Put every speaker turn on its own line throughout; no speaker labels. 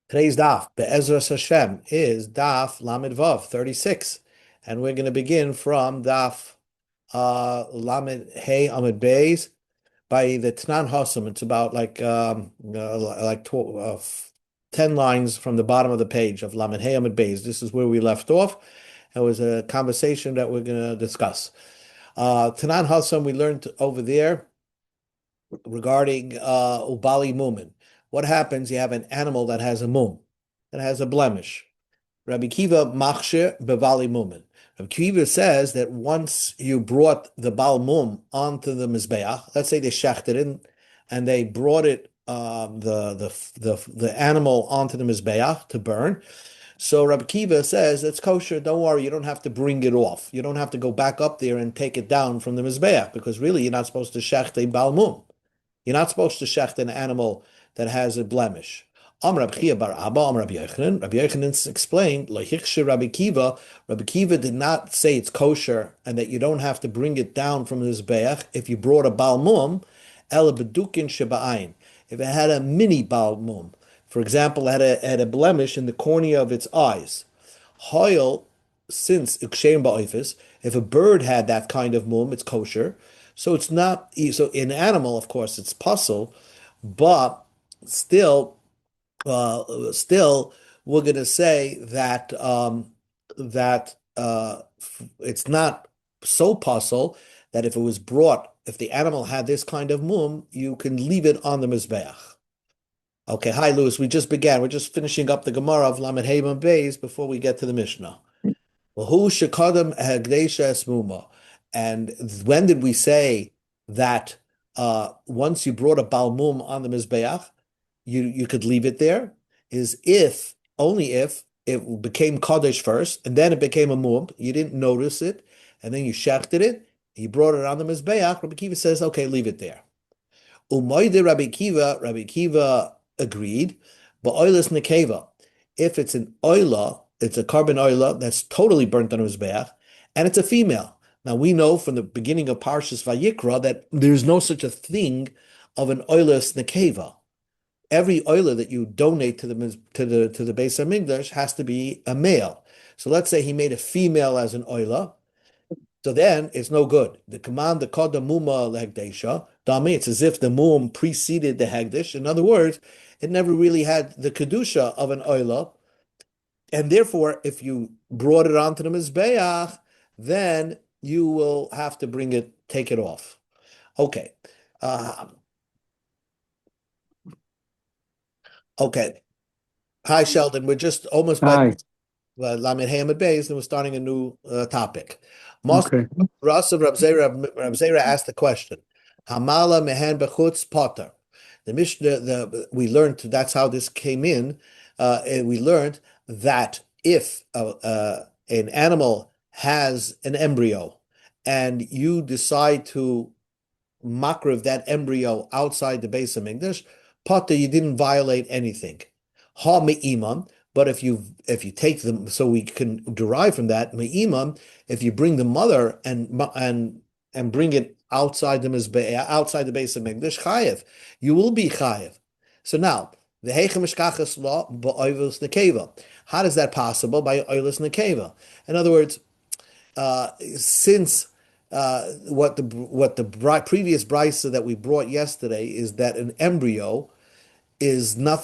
Today's daf, Be'ezras Hashem, is daf Lamed Vav 36. And we're going to begin from daf Lamed Hey Amid Beis by the Tanan Hossam. It's about like 10 lines from the bottom of the page of Lamed Hey Amid Beis. This is where we left off. It was a conversation that we're going to discuss. Tanan Hossam, we learned over there regarding Ubali Mumin. What happens? You have an animal that has a mum, that has a blemish. Rabbi Kiva machshir bevali mumin. Rabbi Kiva says that once you brought the bal mum onto the mizbeach, let's say they shechted it and they brought it the animal onto the mizbeach to burn. So Rabbi Kiva says it's kosher. Don't worry, you don't have to bring it off. You don't have to go back up there and take it down from the mizbeach because really you're not supposed to shecht a bal mum. You're not supposed to shecht an animal that has a blemish. Rabbi Yochanan explained, Rabbi Kiva did not say it's kosher and that you don't have to bring it down from the Mizbeach if you brought a balmum, ela bedukin sheba'ain. If it had a mini balmum, for example, it had a blemish in the cornea of its eyes. Hoyle, since if a bird had that kind of mum, it's kosher. So it's not, so in animal, of course, it's puzzle, but still, we're going to say that it's not so puzzle that if the animal had this kind of mum, you can leave it on the mizbeach. Okay, hi, Louis. We just began. We're just finishing up the Gemara of Lamed Hey Beis before we get to the Mishnah. Well, who shekadam hagdesha esmuma? And when did we say that once you brought a balmum on the mizbeach, you could leave it there? Is if only if it became kaddish first, and then it became a mum. You didn't notice it, and then you shechted it. You brought it on the mizbeach. Rabbi Kiva says, "Okay, leave it there." Umayde Rabbi Kiva agreed, but oilas nekeva. If it's an oila, it's a carbon oila that's totally burnt on a mizbeach, and it's a female. Now we know from the beginning of Parshas Vayikra that there's no such a thing of an oilas nekeva. Every oila that you donate to the Beis Hamikdash has to be a male. So let's say he made a female as an oila. So then it's no good. The command, the kodam muma lehegdesha, dami, it's as if the mum preceded the hegdish. In other words, it never really had the kedusha of an oila, and therefore, if you brought it onto the mizbeach, then you will have to take it off. Okay. Okay. Hi, Sheldon. We're just almost by
Hi.
Lamed Hamad Beis, and we're starting a new topic. Most
Okay.
Rasav Rab Zera asked the question: Hamala mehen bechutz potter. The Mishnah, we learned that's how this came in. And we learned that if an animal has an embryo, and you decide to makriv that embryo outside the Beis Hamikdash, potter, you didn't violate anything. Ha me'imam. But if you take them, so we can derive from that me'imam, if you bring the mother and bring it outside the Beis Hamikdash, chayev, you will be chayev. So now the heichem mishkachas law ba'oivos nekeva. How is that possible by oivos nekeva? In other words, since what the previous brisa that we brought yesterday is that an embryo is not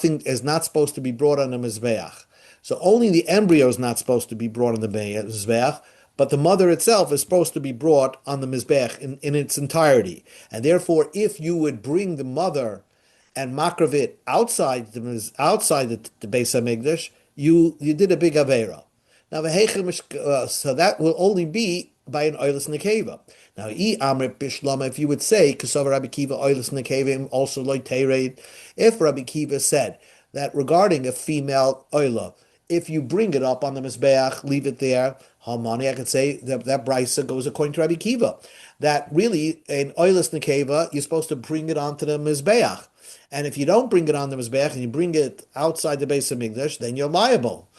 supposed to be brought on the mizbeach. So only the embryo is not supposed to be brought on the mizbeach, but the mother itself is supposed to be brought on the mizbeach in its entirety. And therefore, if you would bring the mother and makrav it outside the Beis Hamikdash, you did a big avera. Now, so that will only be by an oilus nekeva. Now, if you would say, Kasav Rabbi Kiva oilus nekeva also like tered, if Rabbi Kiva said that regarding a female oila, if you bring it up on the mizbeach, leave it there, Hamani, I could say that brisa goes according to Rabbi Kiva, that really in oilus nekeva, you're supposed to bring it onto the mizbeach. And if you don't bring it on the mizbeach and you bring it outside the Beis Hamikdash, then you're liable.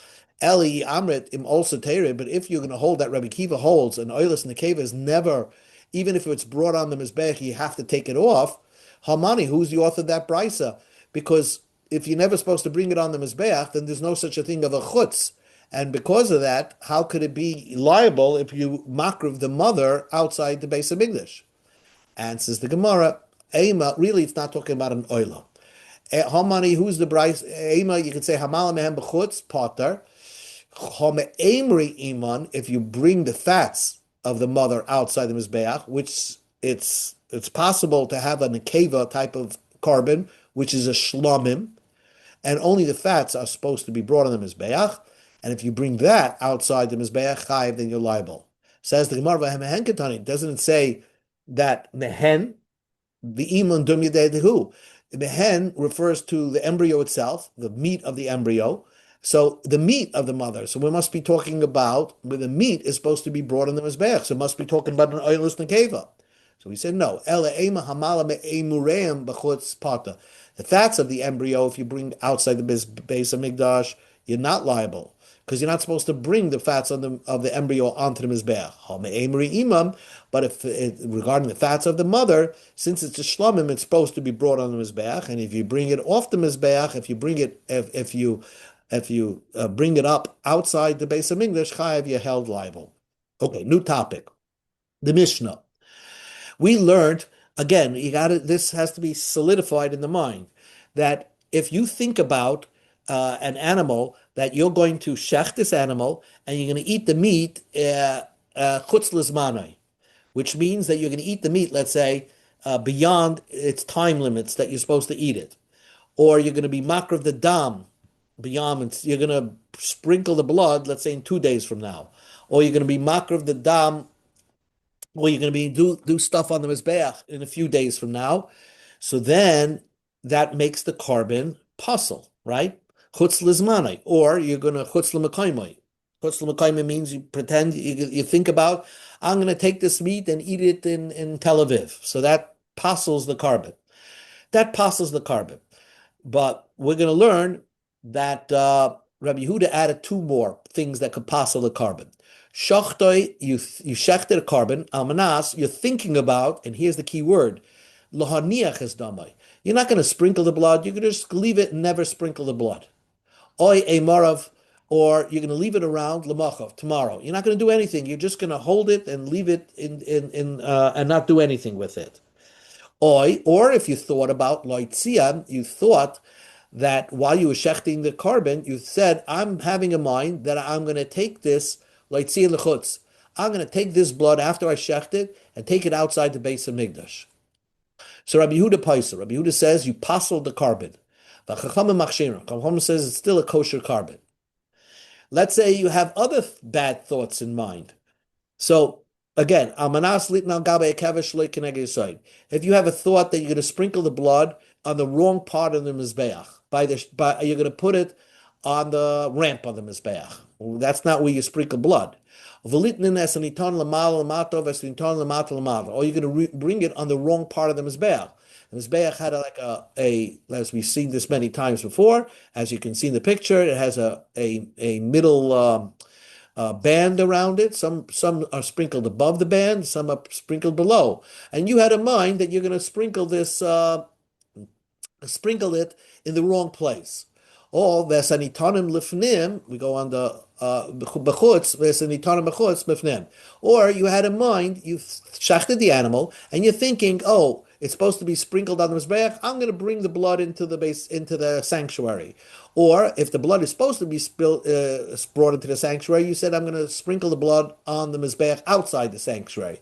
Eli Amrit im also tere, but if you're going to hold that Rabbi Kiva holds, an oilus nekeva is never, even if it's brought on the mizbech, you have to take it off. Hamani, who's the author of that brisa? Because if you're never supposed to bring it on the Mizbeach, then there's no such a thing of a chutz. And because of that, how could it be liable if you makriv the mother outside the base of English? Answers the Gemara, Ema, really it's not talking about an oila. Hamani, who's the Bryce? Ema, you could say Hamala mehem b'chutz, potter. Home Amri iman, if you bring the fats of the mother outside the Mizbeach, which it's possible to have a nekeva type of carbon, which is a shlomim, and only the fats are supposed to be brought on the Mizbeach. And if you bring that outside the Mizbeach chayiv, then you're liable. Says the Gemara, doesn't it say that mehen, the iman dum yadehu? Mehen refers to the embryo itself, the meat of the embryo. So the meat of the mother. So we must be talking about where the meat is supposed to be brought in the Mizbeach. So it must be talking about an oilus nekeva. So we said no. The fats of the embryo, if you bring outside the base of Mikdash, you're not liable because you're not supposed to bring the fats of the embryo onto the Mizbeach. But regarding the fats of the mother, since it's a shlomim, it's supposed to be brought on the Mizbeach. And if you bring it off the Mizbeach, if you bring it up outside the base of English, chayav, you're held liable. Okay, new topic. The Mishnah. We learned, again, this has to be solidified in the mind, that if you think about an animal, that you're going to shech this animal, and you're going to eat the meat chutz lizmanai, which means that you're going to eat the meat, let's say, beyond its time limits that you're supposed to eat it. Or you're going to be makrav the dam, beyond, you're going to sprinkle the blood, let's say in 2 days from now, or you're going to be makrav the dam, or you're going to be do stuff on the mizbeach in a few days from now. So then that makes the carbon puzzle, right? Chutz lizmanai, or you're going to chutz l'makaymai. Chutz l'makaymai means you pretend, you think about, I'm going to take this meat and eat it in Tel Aviv. So that puzzles the carbon. But we're going to learn that Rabbi Yehuda added 2 more things that could puzzle the carbon. Shachtoi, you shechter a carbon. Almanas, you're thinking about, and here's the key word, lohaniach es damai. You're not going to sprinkle the blood. You're going to just leave it and never sprinkle the blood. Oy emarav, or you're going to leave it around lemachov tomorrow. You're not going to do anything. You're just going to hold it and leave it in and not do anything with it. Oy, or if you thought about loitzian, you thought that while you were shechting the carbon, you said, I'm having a mind that I'm going to take this loitzian lechutz. I'm going to take this blood after I shecht it and take it outside the base of Migdash. So Rabbi Yehuda says you passel the carbon. Chacham says it's still a kosher carbon. Let's say you have other bad thoughts in mind. So again, if you have a thought that you're going to sprinkle the blood on the wrong part of the mizbeach, you're going to put it on the ramp of the mizbeach. Well, that's not where you sprinkle blood. Or you're going to bring it on the wrong part of the mizbeach. The mizbeach had as we've seen this many times before, as you can see in the picture, it has a middle band around it. Some are sprinkled above the band, some are sprinkled below. And you had in mind that you're going to sprinkle it in the wrong place. Or vesanitanim lifnim, we go on the bechutz, vesanitanim bechutz lifnim. Or you had in mind, you've shachted the animal, and you're thinking, oh, it's supposed to be sprinkled on the mizbeach. I'm going to bring the blood into the sanctuary. Or if the blood is supposed to be brought into the sanctuary, you said, I'm going to sprinkle the blood on the mizbeach outside the sanctuary.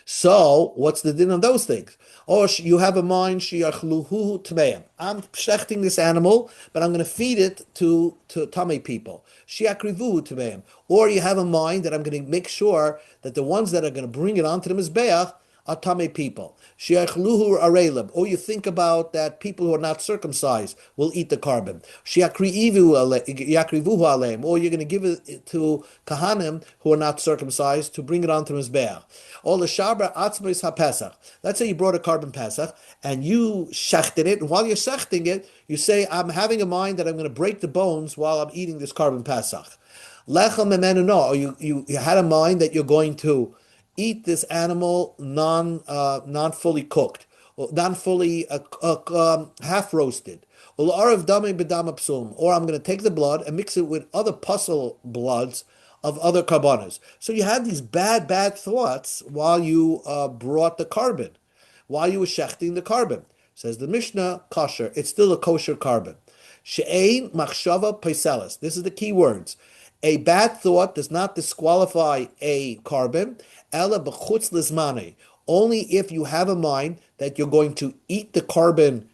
So what's the din of those things? Or you have a mind, shiachluhu tmeim. I'm shechting this animal, but I'm going to feed it to tamei people. Shiakrivuhu tmeim. Or you have a mind that I'm going to make sure that the ones that are going to bring it onto the mizbeach are tamei people. Shiachluhu arelim. Or you think about that people who are not circumcised will eat the carbon. Shiakrivuhu aleim. Or you're going to give it to kahanim who are not circumcised to bring it onto the mizbeach. Or the shabra atzmos haPesach. Let's say you brought a carbon Pesach and you shechted it, and while you're shechting it, you say, I'm having a mind that I'm going to break the bones while I'm eating this carbon Pesach. Lechem memenu no, or you had a mind that you're going to eat this animal non fully cooked, or non fully half roasted, Ul'arav damei b'dam psum, or I'm going to take the blood and mix it with other puzzle bloods of other carbonas. So you had these bad thoughts while you brought the carbon, while you were shechting the carbon. Says the Mishnah, kosher. It's still a kosher carbon. She'ein machshava paiselis. This is the key words. A bad thought does not disqualify a carbon. Ela b'chutz lizmane. Only if you have a mind that you're going to eat the carbon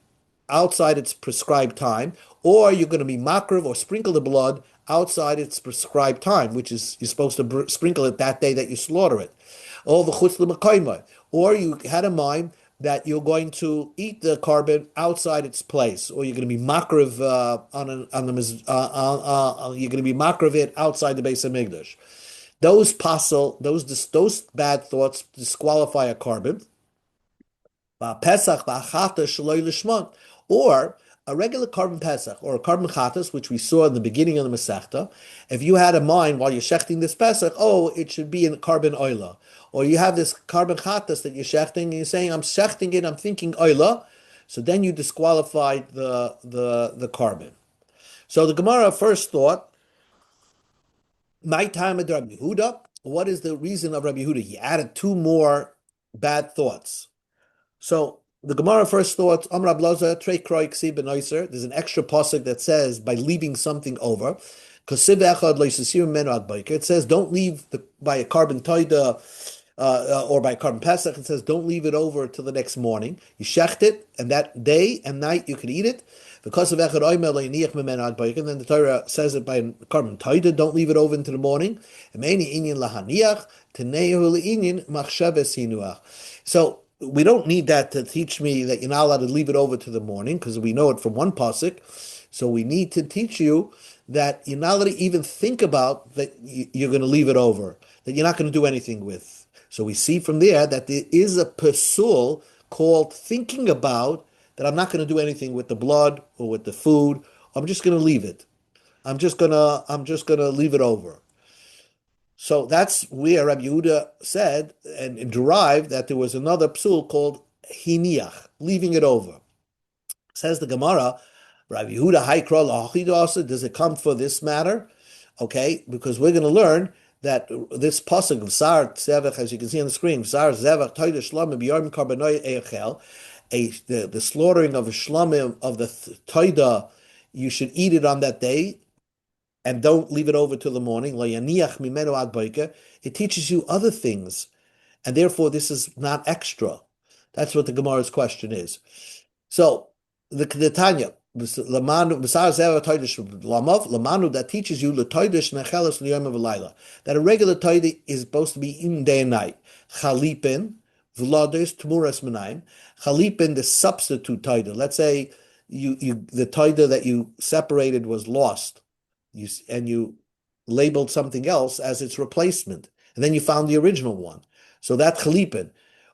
outside its prescribed time, or you're going to be makriv or sprinkle the blood outside its prescribed time, which is you're supposed to sprinkle it that day that you slaughter it. Or you had a mind that you're going to eat the carbon outside its place, or you're going to be makriv you're going to be makriv it outside the base of Migdash. Those passel, those bad thoughts disqualify a carbon. Pesach or a regular carbon pesach or a carbon chatas, which we saw in the beginning of the Masechta. If you had a mind while you're shechting this pesach, oh, it should be in carbon oila, or you have this carbon chatas that you're shechting, and you're saying, I'm shechting it, I'm thinking oila, so then you disqualified the carbon. So the Gemara first thought, my time at Rabbi Yehuda. What is the reason of Rabbi Yehuda? He added two more bad thoughts. So the Gemara first thought, Amr Ablaza, Trey Kroy Ksi Benoiser. There's an extra pasuk that says by leaving something over. It says don't leave by a carbon toida or by a carbon pesach. It says don't leave it over till the next morning. You shecht it, and that day and night you can eat it. Because of echad oimer leiniach memen ad boiker, and then the Torah says it by a carbon toida. Don't leave it over into the morning. So we don't need that to teach me that you're not allowed to leave it over to the morning, because we know it from one pasuk. So we need to teach you that you're not allowed to even think about that you're going to leave it over, that you're not going to do anything with. So we see from there that there is a pasul called thinking about that I'm not going to do anything with the blood or with the food. I'm just going to leave it. I'm just gonna leave it over. So that's where Rabbi Yehuda said and derived that there was another psul called hiniach, leaving it over. Says the Gemara, Rabbi Yehuda haikra lahachidasa. Does it come for this matter? Okay, because we're going to learn that this pasuk of Sar Zevach, as you can see on the screen, Sar Zevach Toida Shlamim B'Yom Karbanoi Eichel, the slaughtering of a shlamim of the Toida, you should eat it on that day, and don't leave it over till the morning. It teaches you other things, and therefore this is not extra. That's what the Gemara's question is. So the Tanya, that teaches you that a regular toida is supposed to be eaten day and night. Chalipin, v'lades tmuras menayim. Chalipin, the substitute toida. Let's say the toida that you separated was lost. You labeled something else as its replacement, and then you found the original one. So that chalipin,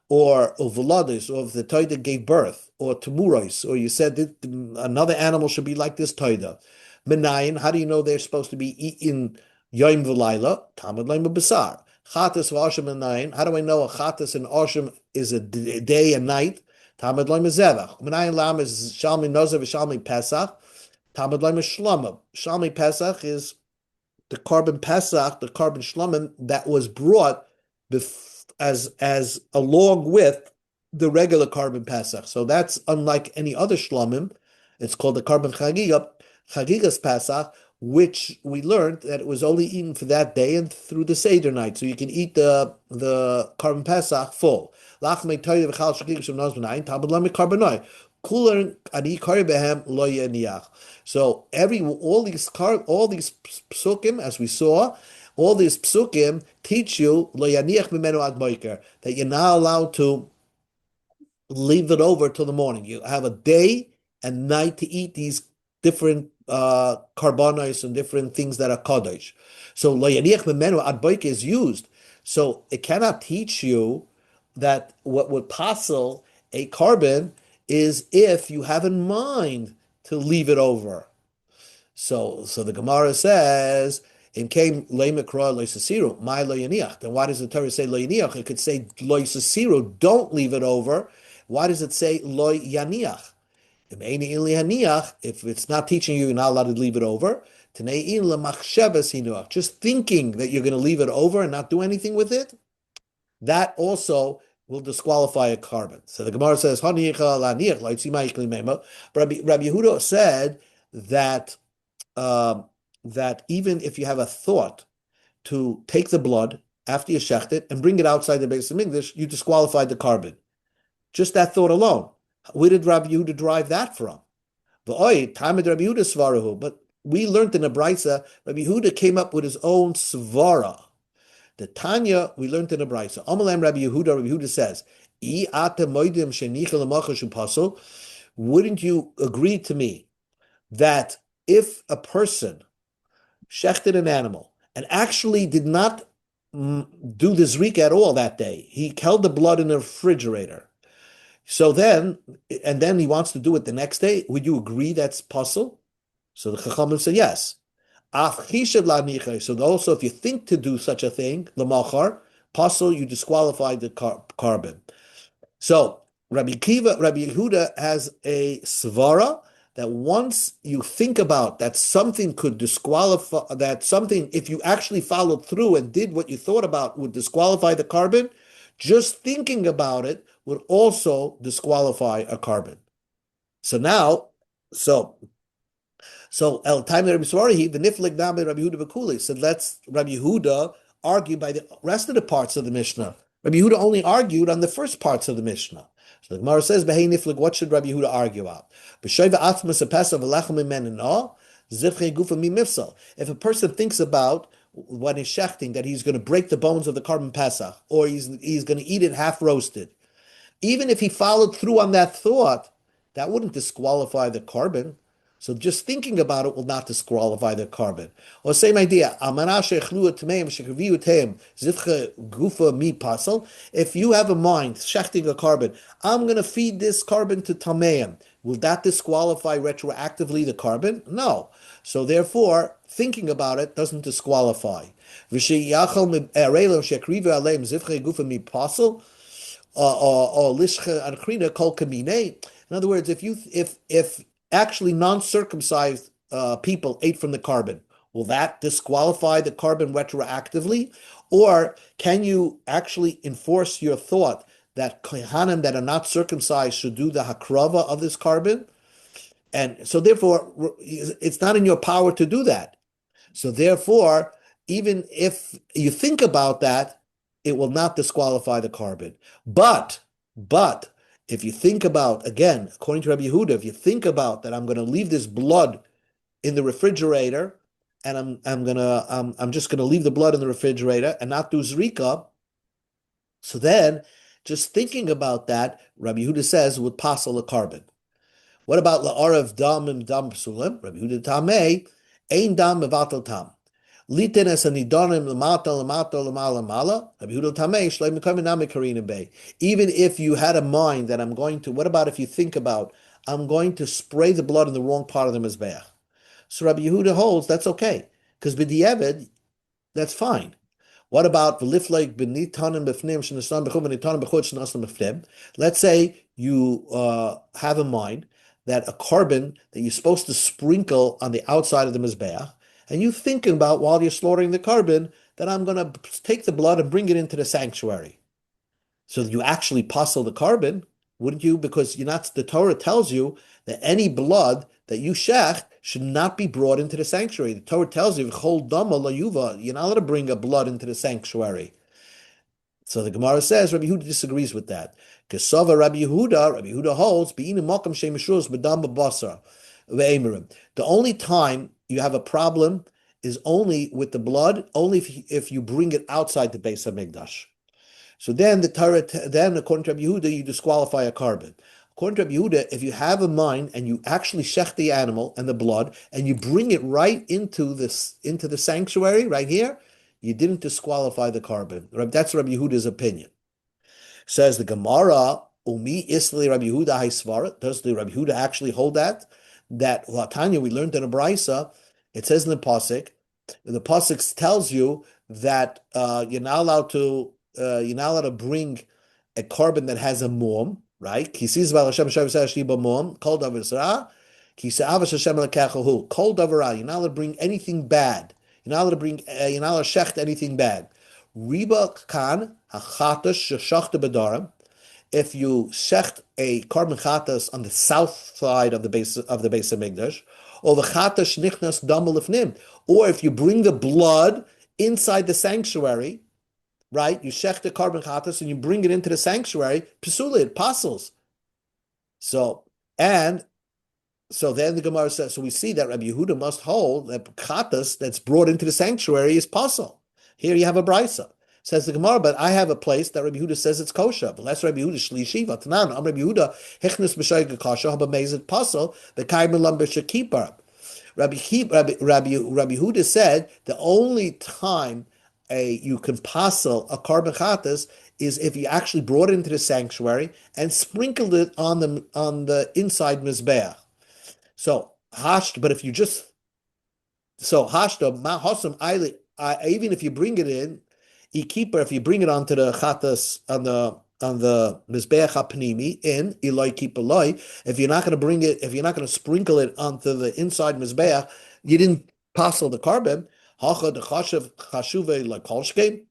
or velades, or if the toida gave birth, or temuros, or you said that another animal should be like this toida. Menayin, how do you know they're supposed to be eaten yom v'layla? Tamad leim b'basar. Chatas v'ashim menayin. How do I know a chatas and ashim is a day and night? Tamad leim zevach. Menayin lam is shalmi nozav v'shalmi pesach. Talmud Bavli Daf Yomi Pesach is the carbon Pesach, the carbon shlamim that was brought as along with the regular carbon Pesach. So that's unlike any other shlamim. It's called the carbon Chagigas Pesach, which we learned that it was only eaten for that day and through the Seder night. So you can eat the carbon Pesach full. So all these psukim, as we saw, all these psukim teach you that you're not allowed to leave it over till the morning. You have a day and night to eat these different carbonos and different things that are kadosh. So lo yaniach memenu ad boike is used. So it cannot teach you that what would passel a carbon is if you have in mind to leave it over. So the Gemara says, in came leimekra loisasiru, my loyaniach. Then why does the Torah say loyaniach? It could say loisasiru, don't leave it over. Why does it say loyaniach? If it's not teaching you, you're not allowed to leave it over. Just thinking that you're going to leave it over and not do anything with it, that also will disqualify a carbon. So the Gemara says, Rabbi Yehuda said that that even if you have a thought to take the blood after you shecht it and bring it outside the base of English, you disqualified the carbon. Just that thought alone. Where did Rabbi Yehuda derive that from? But we learned in the Brisa, Rabbi Yehuda came up with his own svara. The Tanya, we learned in the Brisa. Amalam Rabbi Yehuda says, wouldn't you agree to me that if a person shechted an animal and actually did not do the zrika at all that day, he held the blood in the refrigerator, so then he wants to do it the next day, would you agree that's possible? So the Chachamim said yes. So also, if you think to do such a thing, l'machar, possible, you disqualify the carbon. So Rabbi Yehuda has a svara that once you think about that something could disqualify, that something, if you actually followed through and did what you thought about, would disqualify the carbon, just thinking about it would also disqualify a carbon. So now, el time Rabbi Swarihi, the niflik dam Rabbi Yehuda Bakuli said, let's Rabbi Yehuda argue by the rest of the parts of the Mishnah. Rabbi Yehuda only argued on the first parts of the Mishnah. So the Gemara says, "Behei niflik, what should Rabbi Yehuda argue about? If a person thinks about when he's shechting that he's going to break the bones of the carbon pesach, or he's going to eat it half roasted, even if he followed through on that thought, that wouldn't disqualify the carbon. So just thinking about it will not disqualify the carbon. Or same idea. If you have a mind, shechting a carbon, I'm going to feed this carbon to tameim. Will that disqualify retroactively the carbon? No. So therefore, thinking about it doesn't disqualify. In other words, if actually non-circumcised people ate from the carbon, will that disqualify the carbon retroactively? Or can you actually enforce your thought that kohanim that are not circumcised should do the hakrava of this carbon? And so therefore, it's not in your power to do that. So therefore, even if you think about that, it will not disqualify the carbon. But if you think about, again, according to Rabbi Yehuda, if you think about that I'm going to leave this blood in the refrigerator and I'm just going to leave the blood in the refrigerator and not do zrika, so then just thinking about that, Rabbi Yehuda says would passel a carbon. What about la'arav dam and dam psulim? Rabbi Yehuda tamei ein dam mevatel tam. Liten es anidonim lamata lamata lamala mala. Rabbi Yehuda tamei shleim mekayim nami karina bay. Even if you had a mind that I'm going to, what about if you think about I'm going to spray the blood in the wrong part of the mizbeach? So Rabbi Yehuda holds that's okay because b'diavad that's fine. What about let's say you have in mind that a carbon that you're supposed to sprinkle on the outside of the mizbeach, and you thinking about while you're slaughtering the carbon that I'm going to take the blood and bring it into the sanctuary. So you actually passel the carbon, wouldn't you? Because you're not. The Torah tells you that any blood that you shech should not be brought into the sanctuary. The Torah tells you, "Chol dama la yuva," you're not allowed to bring a blood into the sanctuary. So the Gemara says Rabbi Yehuda disagrees with that. Kesava Rabbi Yehuda holds be'inim makam sheimishus b'dam b'basar ve'emerim. The only time you have a problem is only with the blood, only if you bring it outside the Beis Hamikdash. So then the Torah, then according to Rabbi Yehuda, you disqualify a carbon. According to Rabbi Yehuda, if you have a mind and you actually shech the animal and the blood and you bring it right into the sanctuary right here, you didn't disqualify the carbon. That's Rabbi Yehuda's opinion. Says the Gemara, Umi Isli Rabbi Yehuda Haisvara. Does the Rabbi Yehuda actually hold that? That Tanya, we learned in a Brisa, it says in the Pasuk tells you that you're not allowed to bring a carbon that has a mum, right? Ki sees about Hashem Shem Sashi Bamum, Kol Davar Ki Se'avash Hashem Lekachahu, Kol Davar. You're not allowed to bring anything bad. You're not allowed to bring. You're not allowed to shecht anything bad. Riba kan hachatash sheshachta bedarim. If you shecht a carbon chatas on the south side of the base of Migdash, or the chatash nichnas dam lifnim, or if you bring the blood inside the sanctuary, right? You shecht the carbon chatas and you bring it into the sanctuary, pisula, it passes. So, and so then the Gemara says, so we see that Rabbi Yehuda must hold that chatas that's brought into the sanctuary is pasul. Here you have a brisa. Says the Gemara, but I have a place that Rabbi Yehuda says it's kosher. But that's Rabbi Yehuda shlishi. V'tanan, Rabbi Yehuda hechnes b'shayga kosher habamezet pasul v'kayim lam b'shakipar. Rabbi Yehuda said the only time you can pasul a carbon chatas is if you actually brought it into the sanctuary and sprinkled it on the inside mizbeach. So hashed, but if you just hashta ma hosam aili, even if you bring it in, keeper, if you bring it onto the chatas on the mizbeach hapnimi in iloi keeper loy, if you're not going to bring it, if you're not going to sprinkle it onto the inside mizbeach, you didn't passel the carbon. Hacha the chashuv chashuve like kolshke.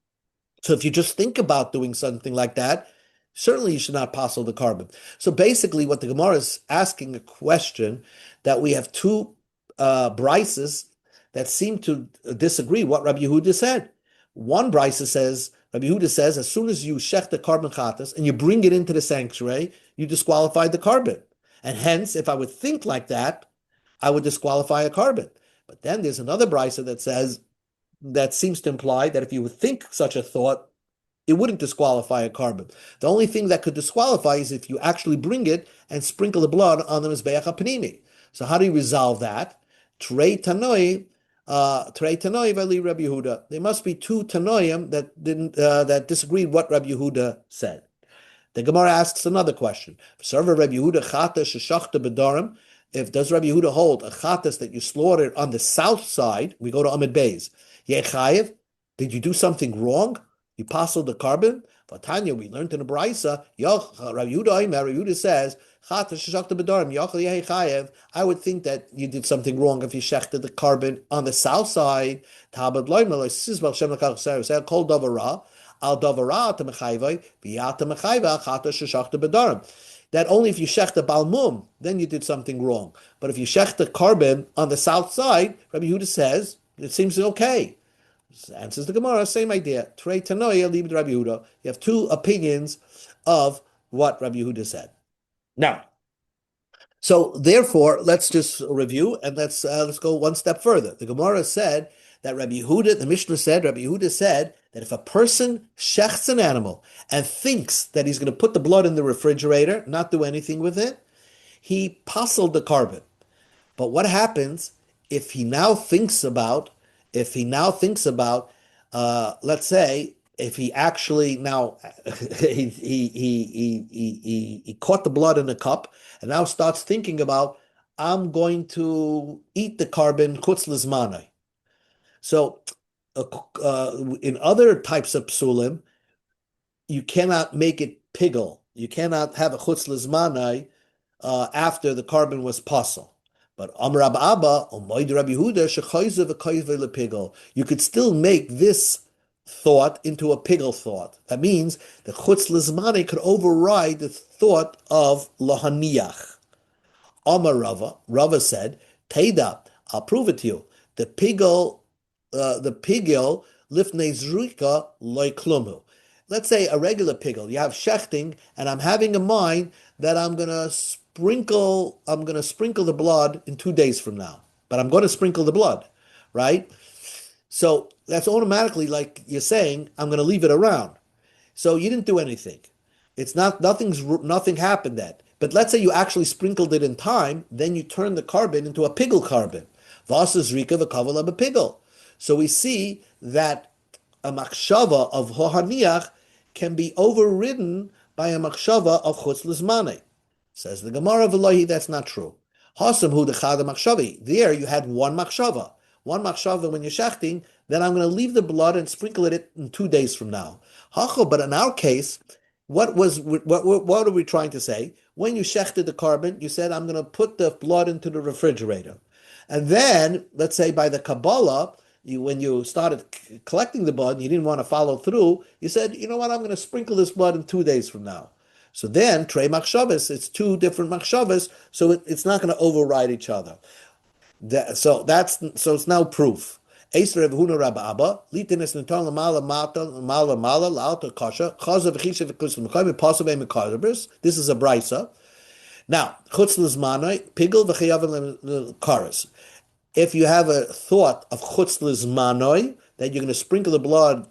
So if you just think about doing something like that, certainly you should not passel the carbon. So basically, what the Gemara is asking a question that we have two brises that seem to disagree what Rabbi Yehuda said. One brisa says, Rabbi Yehuda says, as soon as you shech the carbon chatas and you bring it into the sanctuary, you disqualified the carbon. And hence, if I would think like that, I would disqualify a carbon. But then there's another brisa that says, that seems to imply that if you would think such a thought, it wouldn't disqualify a carbon. The only thing that could disqualify is if you actually bring it and sprinkle the blood on the mizbeach hapnimi. So how do you resolve that? Trei tanoi v'li Rabbi Yehuda. There must be two tanoim that disagreed what Rabbi Yehuda said. The Gemara asks another question. Server Rabbi Yehuda chata sheshachta bedarim. If does Rabbi Yehuda hold a chatas that you slaughtered on the south side, we go to Amid Beis. Yechayev, did you do something wrong? You passed the carbon? Vatanya, we learned in the Brisa, Rabbi Yehuda says, I would think that you did something wrong if you shechted the carbon on the south side. That only if you shech the balmum, then you did something wrong. But if you shech the carbon on the south side, Rabbi Yehuda says, it seems okay. Answers the Gemara, same idea. Trei Tanoia, Libid Rabbi Yehuda. You have two opinions of what Rabbi Yehuda said. Now, so therefore, let's just review and let's go one step further. The Gemara said that Rabbi Yehuda, the Mishnah said, Rabbi Yehuda said that if a person shechts an animal and thinks that he's going to put the blood in the refrigerator, not do anything with it, he passled the carbon. But what happens if he now thinks about, let's say, if he actually now he caught the blood in a cup and now starts thinking about, I'm going to eat the carbon chutz lizmanai. So in other types of psulim, you cannot make it piggle. You cannot have a chutz lizmanai after the carbon was pasul. But Amar Abba, Omoid Rabbi Yehuda, shechayze v'kayve lepigel. You could still make this thought into a pigel thought. That means the chutz lizmani could override the thought of lahaniach. Amar Rava said, Teda, I'll prove it to you. The pigel lifnei zrika loy klumu. Let's say a regular pigel. You have shechting, and I'm having in mind that I'm going to sprinkle the blood in 2 days from now. But I'm going to sprinkle the blood, right? So that's automatically like you're saying, I'm going to leave it around. So you didn't do anything. Nothing happened then. But let's say you actually sprinkled it in time, then you turn the carbon into a pigel carbon. Vasas rika v'kavala b'pigel. So we see that a machshava of hohaniach can be overridden by a machshava of chutz lizmanei. Says the Gemara, v'lohi, that's not true. Hasam hu dechad machshavi. There you had one machshava. One machshava when you're shechting, then I'm going to leave the blood and sprinkle it in 2 days from now. Hacho, but in our case, what are we trying to say? When you shechted the carbon, you said, I'm going to put the blood into the refrigerator. And then, let's say by the Kabbalah, when you started collecting the blood and you didn't want to follow through, you said, you know what, I'm going to sprinkle this blood in 2 days from now. So then, Trey Machshavas, it's two different Machshavas, so it's not going to override each other. So it's now proof. Eser Rav Huna Rabba Abba, Litinis Nitan Lamala Mata Mala Mala Lauta Kasha, Chazav Chisha V'Kus L'Mekayim Possible Mekayibers. This is a brisa. Now, Chutz L'Zmanai Pigel V'Chayav L'Karas. If you have a thought of Chutz L'Zmanai that you're going to sprinkle the blood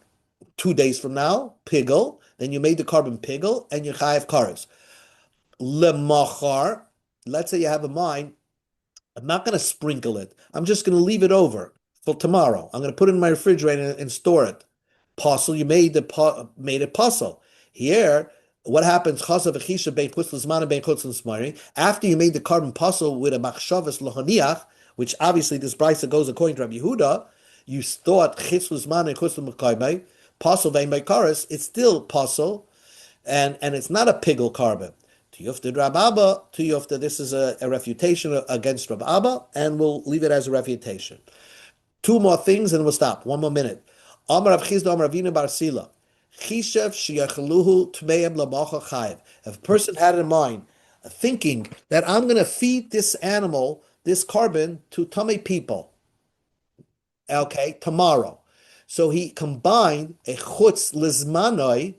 2 days from now, Pigel, then you made the carbon Pigel and you Chayav Karas. Lemachar. Let's say you have a mind. I'm not going to sprinkle it. I'm just going to leave it over for tomorrow. I'm going to put it in my refrigerator and store it. Puzzle, you made it puzzle. Here, what happens? After you made the carbon puzzle with a machshavas lohaniach, which obviously this brisa goes according to Rabbi Yehuda, you thought chitzlus man and chitzlus mekaymei puzzle vein by karas. It's still puzzle, and it's not a pigel carbon. Tiyufta Rab Abba, Tiyufta, this is a refutation against Rab Abba, and we'll leave it as a refutation. Two more things and we'll stop. One more minute. Amar Rav Chizda, Amar Ravina Bar Sila. Chishev sheyachaluhu tmeim lamacha chayiv. If a person had in mind, thinking that I'm going to feed this animal, this carbon, to tummy people, okay, tomorrow. So he combined a chutz lizmanoi,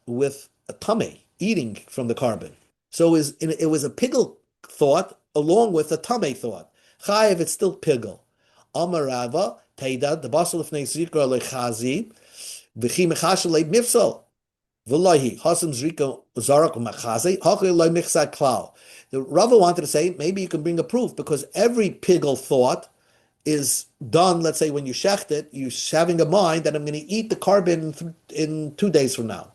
with a tummy, eating from the carbon. So it was a pigel thought along with a tummy thought. Chayiv, it's still pigel. Amarava, Teida, the basal of Nezikra lechazi, v'chi mechasha le mifsal, v'lohi, hasam zrika zarak machazi, hachli le michsa klal. The Rava wanted to say, maybe you can bring a proof, because every pigel thought is done, let's say, when you shecht it, you're having a mind that I'm going to eat the carbon in 2 days from now.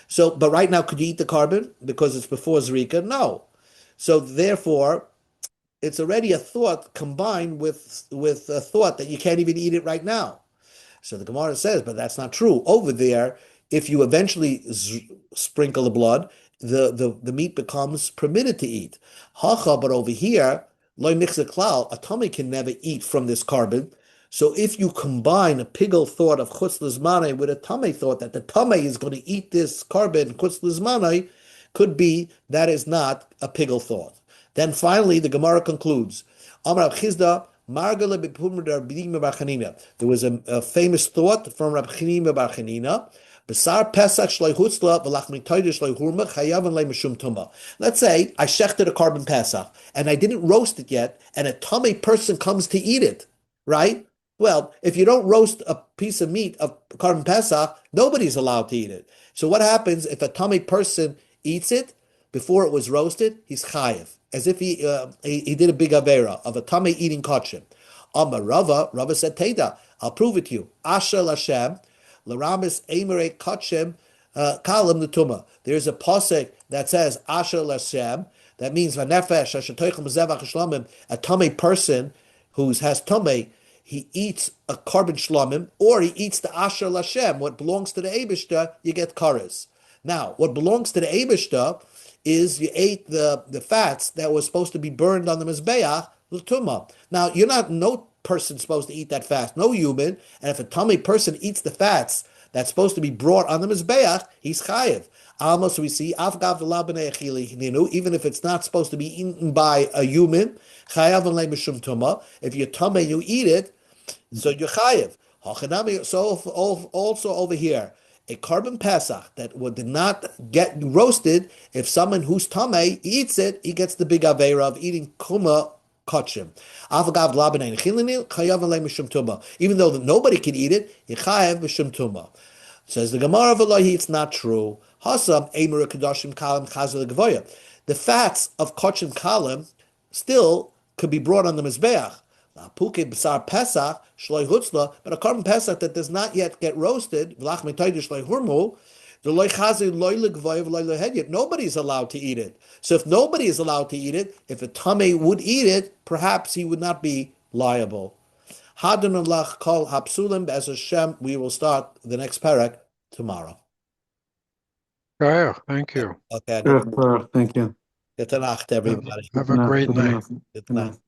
So, but right now, could you eat the carbon because it's before Zrika? No. So therefore, it's already a thought combined with a thought that you can't even eat it right now. So the Gemara says, but that's not true. Over there, if you eventually sprinkle the blood, the meat becomes permitted to eat. Hacha, but over here, loy michza klal, a tummy can never eat from this carbon. So if you combine a pigel thought of chutz lizmanai with a tummy thought that the tummy is going to eat this carbon, chutz lizmanai, could be that is not a pigel thought. Then finally, the Gemara concludes, Amar Rav Chizda, there was a famous thought from Rab Chanina bar Chanina. Let's say I shechted a carbon pesach and I didn't roast it yet, and a tummy person comes to eat it, right? Well, if you don't roast a piece of meat of carbon pesach, nobody's allowed to eat it. So what happens if a tummy person eats it before it was roasted? He's chayiv, as if he did a big avera of a tummy eating kachim. Amar Rava said, Teda, I'll prove it to you. Asher Lashem, Laramis Emerei Kachem Kalam Netuma. There's a posek that says Asher Lashem. That means Vanefesh Asher Toichem Zevach Shlamim. A tummy person who has tummy, he eats a carbon shlamim, or he eats the Asher Lashem. What belongs to the Eibishter, you get kares. Now, what belongs to the Eibishter is you ate the fats that was supposed to be burned on the Mizbeach, l'tumah. Now, no person supposed to eat that fat, no human, and if a tummy person eats the fats that's supposed to be brought on the Mizbeach, he's chayiv. Almost we see, even if it's not supposed to be eaten by a human, chayav and mishum tumah. If your tummy, you eat it, so you're chayiv. So also over here, a carbon pesach that did not get roasted, if someone whose tummy eats it, he gets the big avera of eating kuma kachim. Even though nobody can eat it, he chayav mishum tumah. Says the Gemara of Elohi, it's not true. Hasam Eimer Kedoshim Kalim Chazal Gvoya. The fats of Kachim Kalim still could be brought on the Mizbeach. Puke B'sar Pesach Shloi Hutzla, but a carbon Pesach that does not yet get roasted, V'lach Metayde Shloi Hurmu, the Loi Chazal Loi Legvoya V'loi Lehedyet. Nobody's allowed to eat it. So if nobody is allowed to eat it, if a tummy would eat it, perhaps he would not be liable. Hadun Allah call Hapsulim as Hashem. We will start the next parak tomorrow.
Thank you.
Okay,
Sure, thank you.
good Nacht, everybody.
Have a great night.
Good night.